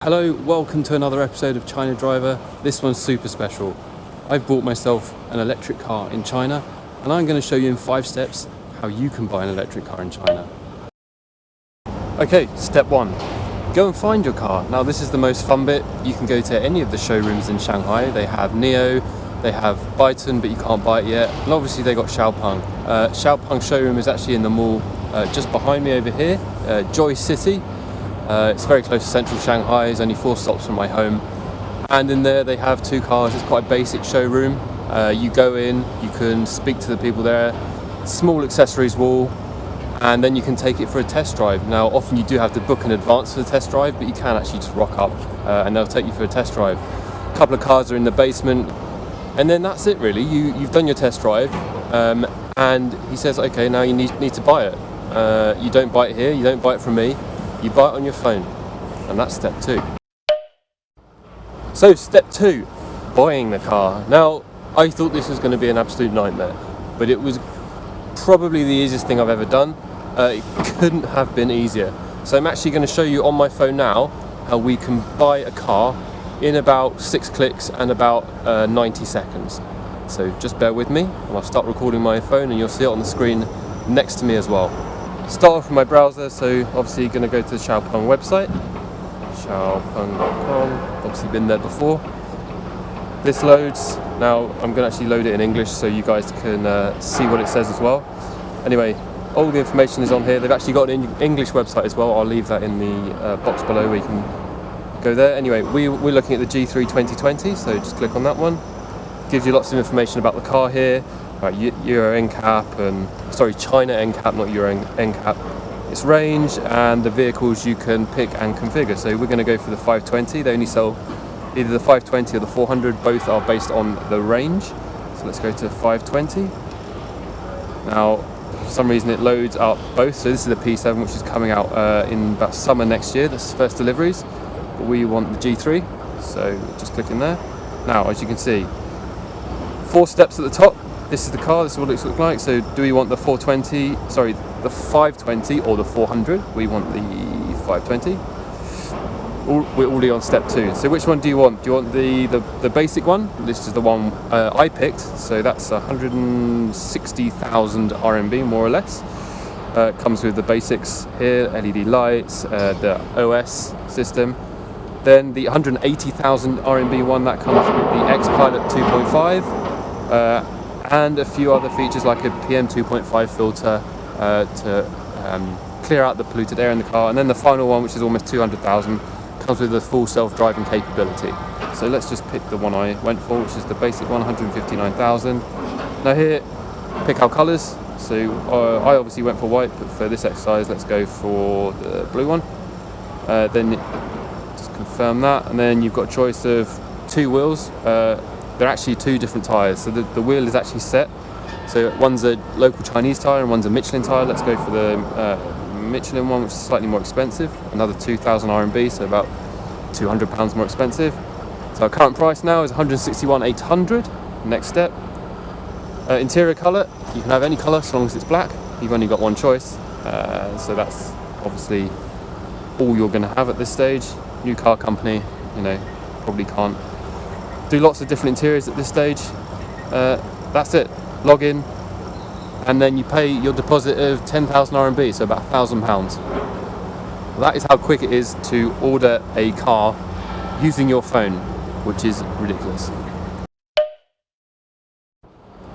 Hello, welcome to another episode of China Driver. This one's super special. I've bought myself an electric car in China and I'm going to show you in 5 steps how you can buy an electric car in China. Okay, step 1. Go and find your car. Now this is the most fun bit. You can go to any of the showrooms in Shanghai. They have Neo, they have Byton, but you can't buy it yet. And obviously they got Xiaopeng. Xiaopeng showroom is actually in the mall just behind me over here, Joy City. It's very close to central Shanghai, it's only 4 stops from my home. And in there they have 2 cars, it's quite a basic showroom. You go in, you can speak to the people there, small accessories wall, and then you can take it for a test drive. Now often you do have to book in advance for the test drive, but you can actually just rock up and they'll take you for a test drive. A couple of cars are in the basement, and then that's it really. You've done your test drive, and he says, okay, now you need to buy it. You don't buy it here, you don't buy it from me. You buy it on your phone, and that's step 2. So step 2, buying the car. Now, I thought this was going to be an absolute nightmare, but it was probably the easiest thing I've ever done. It couldn't have been easier. So I'm actually going to show you on my phone now how we can buy a car in about 6 clicks and about 90 seconds. So just bear with me, and I'll start recording my phone, and you'll see it on the screen next to me as well. Start off with my browser, so obviously you're going to go to the Xiaopeng website, xiaopeng.com, obviously been there before. This loads. Now I'm going to actually load it in English so you guys can see what it says as well. Anyway, all the information is on here. They've actually got an English website as well. I'll leave that in the box below where you can go there. Anyway, we're looking at the G3 2020, so just click on that one. Gives you lots of information about the car here. Right, Euro NCAP and China NCAP, not Euro NCAP. Its range and the vehicles you can pick and configure. So we're going to go for the 520. They only sell either the 520 or the 400. Both are based on the range. So let's go to 520. Now, for some reason it loads up both. So this is the P7, which is coming out in about summer next year. That's first deliveries. But we want the G3. So just click in there. Now, as you can see, 4 steps at the top. This is the car, this is what it looks like. So do we want the 520 or the 400? We want the 520. We're already on step 2. So which one do you want? Do you want the basic one? This is the one I picked. So that's 160,000 RMB more or less. Comes with the basics here, LED lights, the OS system. Then the 180,000 RMB one, that comes with the X-Pilot 2.5. And a few other features like a PM 2.5 filter to clear out the polluted air in the car. And then the final one, which is almost 200,000, comes with a full self-driving capability. So let's just pick the one I went for, which is the basic one, 159,000. Now here, pick our colours. So I obviously went for white, but for this exercise, let's go for the blue one. Then just confirm that, and then you've got a choice of 2 wheels. They're actually 2 different tyres, so the wheel is actually set. So one's a local Chinese tyre and one's a Michelin tyre. Let's go for the Michelin one, which is slightly more expensive, another 2,000 RMB, so about £200 more expensive. So our current price now is 161,800. Next step, interior colour, you can have any colour so long as it's black. You've only got one choice, so that's obviously all you're going to have at this stage. New car company, probably can't do lots of different interiors at this stage. That's it. Log in, and then you pay your deposit of 10,000 RMB, so about £1,000. That is how quick it is to order a car using your phone, which is ridiculous.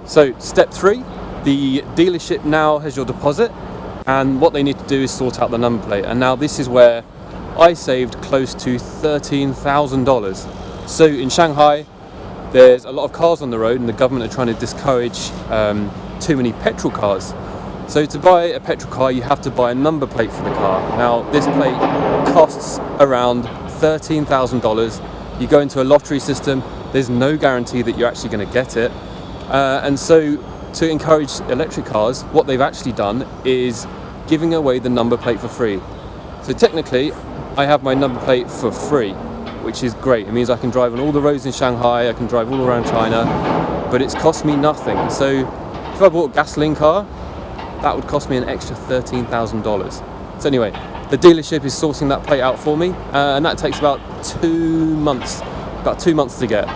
So step 3, the dealership now has your deposit, and what they need to do is sort out the number plate. And now this is where I saved close to $13,000. So in Shanghai, there's a lot of cars on the road, and the government are trying to discourage too many petrol cars. So to buy a petrol car, you have to buy a number plate for the car. Now this plate costs around $13,000. You go into a lottery system, there's no guarantee that you're actually going to get it. And so to encourage electric cars, what they've actually done is giving away the number plate for free. So technically, I have my number plate for free, which is great. It means I can drive on all the roads in Shanghai, I can drive all around China, but it's cost me nothing. So if I bought a gasoline car, that would cost me an extra $13,000. So anyway, The dealership is sourcing that plate out for me, and that takes about 2 months, to get.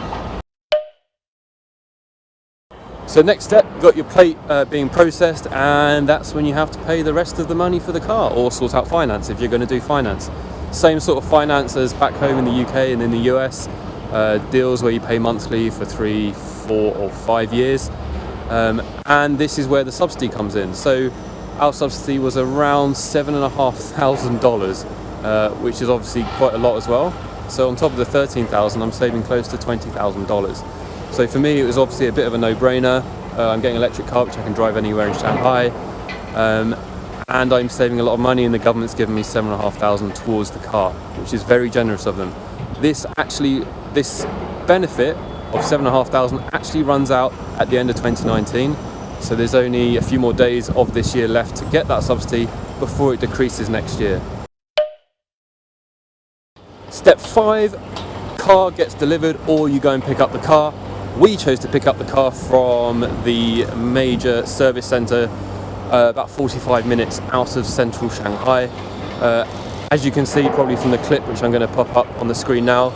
So next step, you've got your plate being processed, and that's when you have to pay the rest of the money for the car, or sort out finance if you're going to do finance. Same sort of finance as back home in the UK and in the US, deals where you pay monthly for 3, 4 or 5 years, and this is where the subsidy comes in. So our subsidy was around $7,500, which is obviously quite a lot as well. So on top of the $13,000, I'm saving close to $20,000. So for me, it was obviously a bit of a no-brainer. I'm getting an electric car which I can drive anywhere in Shanghai, and I'm saving a lot of money, and the government's given me $7,500 towards the car, which is very generous of them. This benefit of $7,500 actually runs out at the end of 2019, so there's only a few more days of this year left to get that subsidy before it decreases next year. Step 5, car gets delivered, or you go and pick up the car. We chose to pick up the car from the major service centre, about 45 minutes out of central Shanghai. As you can see probably from the clip which I'm going to pop up on the screen now,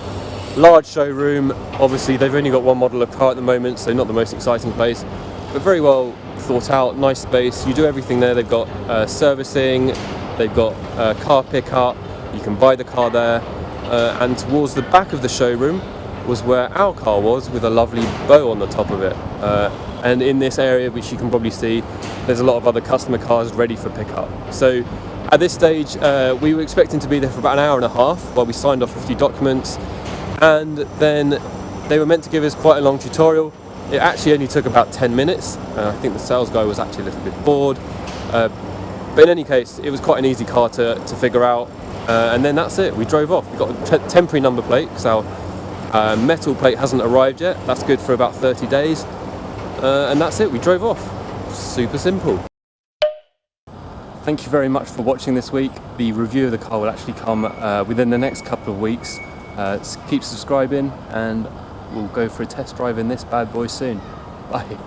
large showroom. Obviously they've only got one model of car at the moment, so not the most exciting place, but very well thought out, nice space. You do everything there. They've got servicing, they've got car pickup, you can buy the car there, and towards the back of the showroom was where our car was, with a lovely bow on the top of it. And in this area, which you can probably see, there's a lot of other customer cars ready for pickup. So at this stage, we were expecting to be there for about an hour and a half while we signed off a few documents, and then they were meant to give us quite a long tutorial. It actually only took about 10 minutes. I think the sales guy was actually a little bit bored. But in any case, it was quite an easy car to figure out. And then that's it, we drove off. We got a temporary number plate because our metal plate hasn't arrived yet. That's good for about 30 days. And that's it, we drove off. Super simple. Thank you very much for watching this week. The review of the car will actually come within the next couple of weeks. Keep subscribing, and we'll go for a test drive in this bad boy soon. Bye.